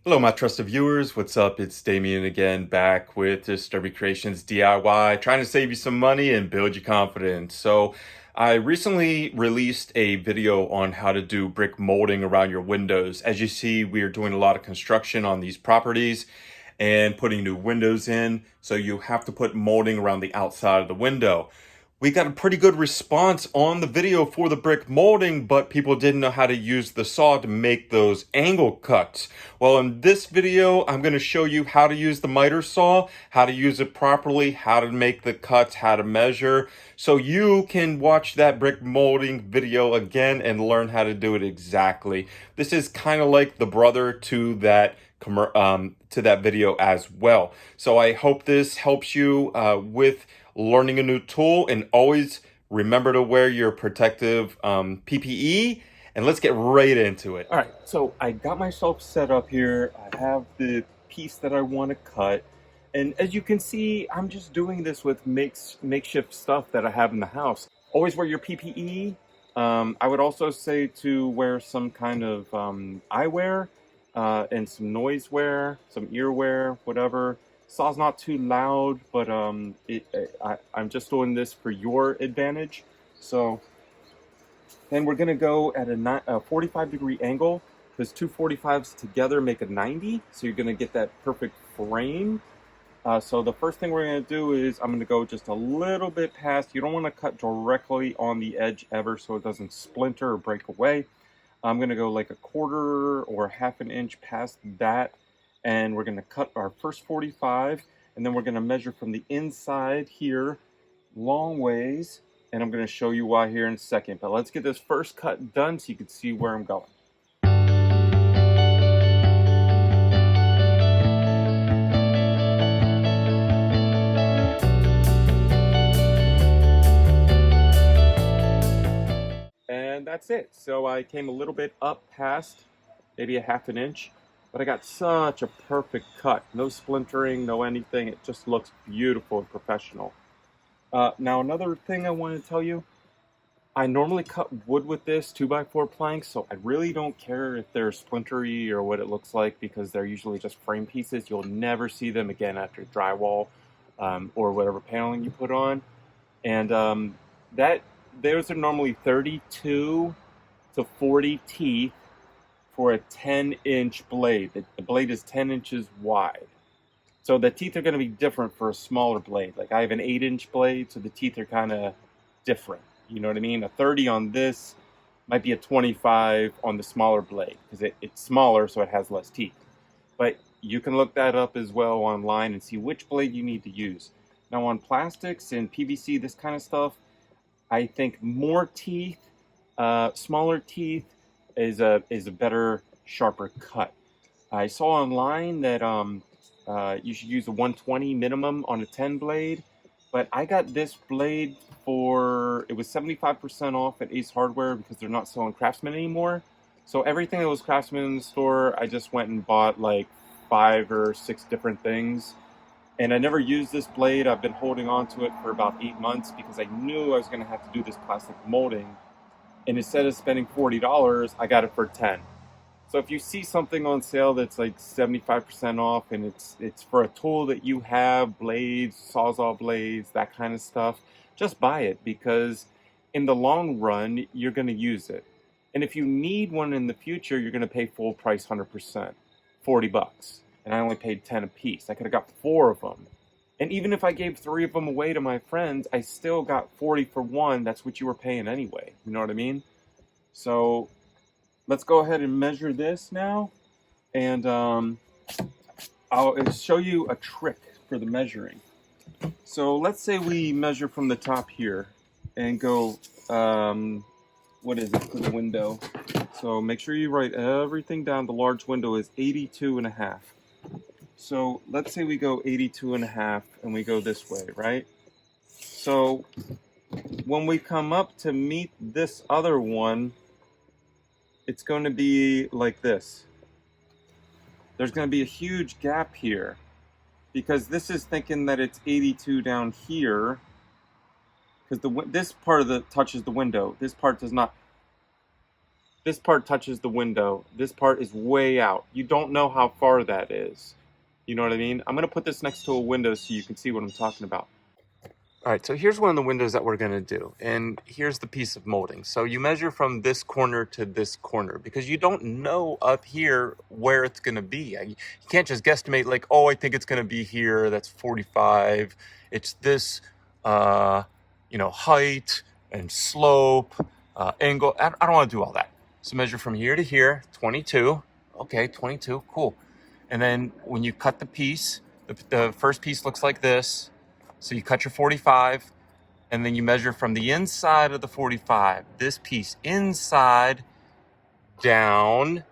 Hello, my trusted viewers. What's up? It's Damien again, back with this Kreationz DIY, trying to save you some money and build your confidence. So, I recently released a video on how to do brick molding around your windows. As you see, we are doing a lot of construction on these properties and putting new windows in. So, you have to put molding around the outside of the window. We got a pretty good response on the video for the brick molding, but people didn't know how to use the saw to make those angle cuts. Well, in this video, I'm going to show you how to use the miter saw, how to use it properly, how to make the cuts, how to measure, so you can watch that brick molding video again and learn how to do it exactly. This is kind of like the brother to that video as well. So I hope this helps you with learning a new tool, and always remember to wear your protective PPE, and let's get right into it. All right, so I got myself set up here. I have the piece that I want to cut, and as you can see, I'm just doing this with makeshift stuff that I have in the house. Always wear your PPE. I would also say to wear some kind of eyewear and some noise wear, some ear wear, whatever. Saw's not too loud, but I'm just doing this for your advantage. So then we're gonna go at a 45-degree angle, because two 45s together make a 90. So you're gonna get that perfect frame. So the first thing we're gonna do is I'm gonna go just a little bit past. You don't want to cut directly on the edge ever, so it doesn't splinter or break away. I'm gonna go like a quarter or half an inch past that, and we're gonna cut our first 45, and then we're gonna measure from the inside here, long ways, and I'm gonna show you why here in a second. But let's get this first cut done so you can see where I'm going. And that's it. So I came a little bit up past, maybe a half an inch, but I got such a perfect cut. No splintering, no anything. It just looks beautiful and professional. Now another thing I want to tell you, I normally cut wood with this 2x4 planks, so I really don't care if they're splintery or what it looks like, because they're usually just frame pieces. You'll never see them again after drywall or whatever paneling you put on. And those are normally 32 to 40 teeth for a 10-inch blade. The blade is 10 inches wide. So the teeth are going to be different for a smaller blade. Like I have an 8-inch blade, so the teeth are kind of different. You know what I mean? A 30 on this might be a 25 on the smaller blade, because it's smaller, so it has less teeth. But you can look that up as well online and see which blade you need to use. Now on plastics and PVC, this kind of stuff, I think more teeth, smaller teeth is a better, sharper cut. I saw online that you should use a 120 minimum on a 10 blade, but I got this blade for, it was 75% off at Ace Hardware, because they're not selling Craftsman anymore. So everything that was Craftsman in the store, I just went and bought like 5 or 6 different things. And I never used this blade. I've been holding on to it for about 8 months, because I knew I was going to have to do this plastic molding. And instead of spending $40, I got it for 10. So if you see something on sale that's like 75% off, and it's for a tool that you have, blades, sawzall blades, that kind of stuff, just buy it, because in the long run, you're going to use it. And if you need one in the future, you're going to pay full price 100%, 40 bucks. And I only paid 10 a piece. I could have got 4 of them. And even if I gave 3 of them away to my friends, I still got 40 for one. That's what you were paying anyway. You know what I mean? So let's go ahead and measure this now. And I'll show you a trick for the measuring. So let's say we measure from the top here and go, what is it for the window? So make sure you write everything down. The large window is 82.5. So let's say we go 82.5 and we go this way, right? So when we come up to meet this other one, it's going to be like this. There's going to be a huge gap here, because this is thinking that it's 82 down here, because this part of the touches the window. This part does not. This part touches the window. This part is way out. You don't know how far that is. You know what I mean? I'm going to put this next to a window so you can see what I'm talking about. All right, so here's one of the windows that we're going to do. And here's the piece of molding. So you measure from this corner to this corner because you don't know up here where it's going to be. You can't just guesstimate like, oh, I think it's going to be here. That's 45. It's this, height and slope, angle. I don't want to do all that. So measure from here to here, 22. Okay, 22, cool. And then when you cut the piece, the first piece looks like this. So you cut your 45, and then you measure from the inside of the 45, this piece inside, down,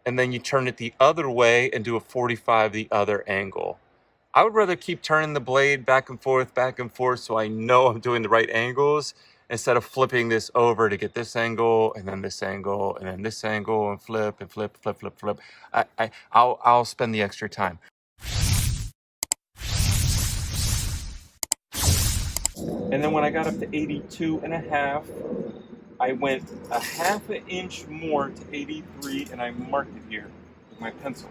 and then you turn it the other way and do a 45 the other angle. I would rather keep turning the blade back and forth, so I know I'm doing the right angles, instead of flipping this over to get this angle, and then this angle, and then this angle, and flip, and flip, flip, flip, flip. I'll spend the extra time. And then when I got up to 82 and a half, I went a half an inch more to 83 and I marked it here with my pencil.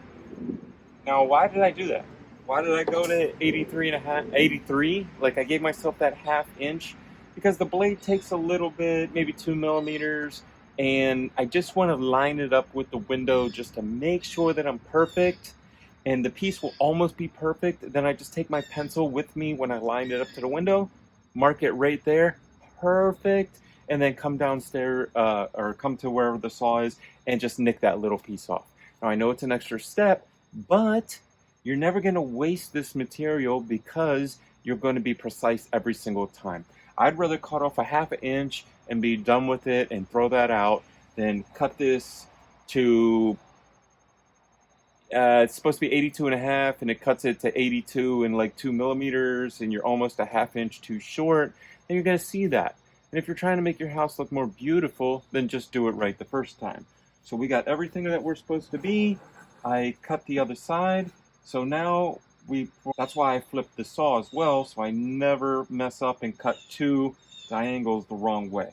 Now, why did I do that? Why did I go to 83 and a half, 83? Like I gave myself that half inch because the blade takes a little bit, maybe 2 millimeters. And I just want to line it up with the window just to make sure that I'm perfect. And the piece will almost be perfect. Then I just take my pencil with me when I line it up to the window. Mark it right there, perfect, and then come downstairs or come to wherever the saw is and just nick that little piece off. Now I know it's an extra step, but you're never going to waste this material because you're going to be precise every single time. I'd rather cut off a half an inch and be done with it and throw that out than cut this to it's supposed to be 82 and a half and it cuts it to 82 and like 2 millimeters and you're almost a half inch too short, then you're going to see that. And if you're trying to make your house look more beautiful, then just do it right the first time. So we got everything that we're supposed to be. I cut the other side. So now that's why I flipped the saw as well, so I never mess up and cut 2 diagonals the wrong way.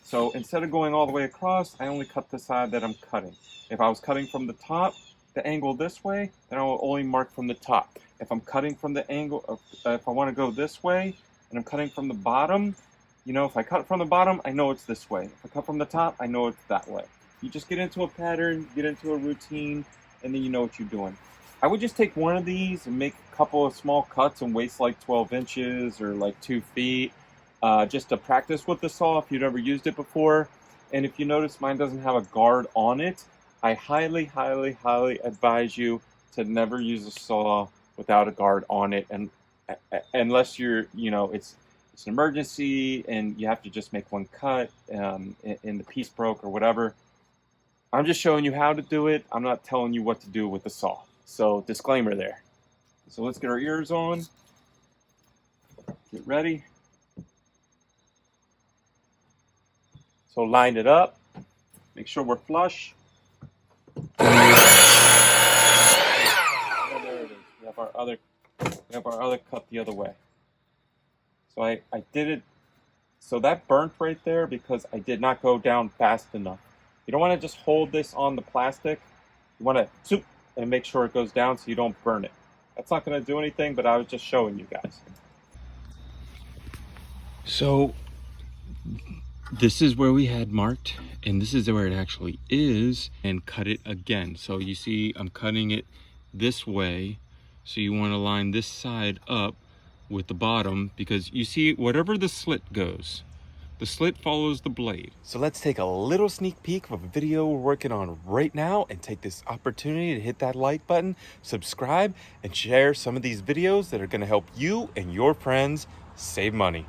So instead of going all the way across, I only cut the side that I'm cutting. If I was cutting from the top, the angle this way, then I will only mark from the top. If I'm cutting from the angle, if I want to go this way, and I'm cutting from the bottom, if I cut from the bottom, I know it's this way. If I cut from the top, I know it's that way. You just get into a pattern, get into a routine, and then you know what you're doing. I would just take one of these and make a couple of small cuts and waste like 12 inches or like 2 feet, just to practice with the saw if you've never used it before. And if you notice, mine doesn't have a guard on it. I highly, highly, highly advise you to never use a saw without a guard on it, and unless you're, it's an emergency and you have to just make one cut, and the piece broke or whatever. I'm just showing you how to do it. I'm not telling you what to do with the saw. So disclaimer there. So let's get our ears on. Get ready. So line it up. Make sure we're flush. And there it is. We have our other cut the other way. So I did it. So that burnt right there because I did not go down fast enough. You don't want to just hold this on the plastic. You want to zoop and make sure it goes down so you don't burn it. That's not going to do anything, but I was just showing you guys. So this is where we had marked, and this is where it actually is, and cut it again. So you see I'm cutting it this way, so you want to line this side up with the bottom, because you see whatever the slit goes, the slit follows the blade. So let's take a little sneak peek of a video we're working on right now and take this opportunity to hit that like button, subscribe, and share some of these videos that are going to help you and your friends save money.